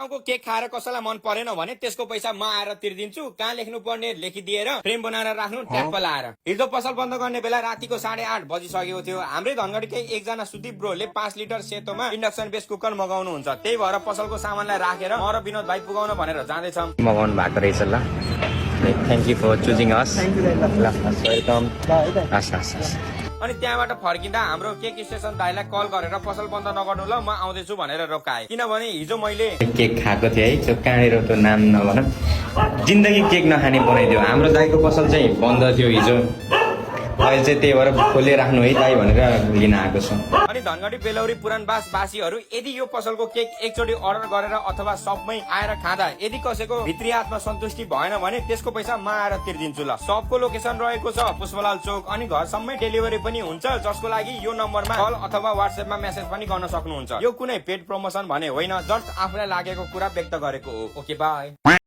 ठाउँको केक खाएर कसैलाई मन परेन भने त्यसको पैसा म आएर तिर्दिन्छु। कहाँ लेख्नु पर्ने लेखिदिएर फ्रेम बनाएर राख्नु ट्याप लाएर। हिजो पसल बन्द गर्ने बेला रातिको 8:30 बजिसकेको थियो। हाम्रै धनगढीकै एकजना सुदीप ब्रोले 5 लिटर सेतोमा इन्डक्सन बेस कुकर मगाउनुहुन्छ। त्यही भएर पसलको सामानलाई राखेर म र विनोद भाइ पुगाउन भनेर जाँदैछौँ। मगाउनु भएको रहेछ ल। Thank you for choosing us. Welcome. अनि त्यहाँबाट फर्किँदा हाम्रो केक स्टेसन दाइलाई कल गरेर पसल बन्द नगर्नु ल, म आउँदैछु भनेर रोकाए। किनभने हिजो मैले केक खाएको थिएँ है, त्यो कहाँनिर त्यो नाम नभन, जिन्दगी केक नखाने बनाइदियो। हाम्रो दाइको पसल चाहिँ बन्द थियो हिजो, अहिले चाहिँ त्यही भएर खोले राख्नु है दाइ भनेर लिन आएको छु। अनि धनगढी बेलौरी पुरानबास बासीहरू यदि यो पसलको केक एकचोटि अर्डर गरेर अथवा सबमै आएर खाँदा यदि कसैको भित्री आत्मा सन्तुष्टि भएन भने त्यसको पैसा म आएर तिर्दिन्छु ल। सबको लोकेसन रहेको छ पुष्पलाल चोक अनि घरसम्मै डेलिभरी पनि हुन्छ, जसको लागि यो नम्बरमा कल अथवा व्हाट्सएपमा मेसेज पनि गर्न सक्नुहुन्छ। यो कुनै पेड प्रमोसन भने होइन, जस्ट आफूलाई लागेको कुरा व्यक्त गरेको हो। Okay by.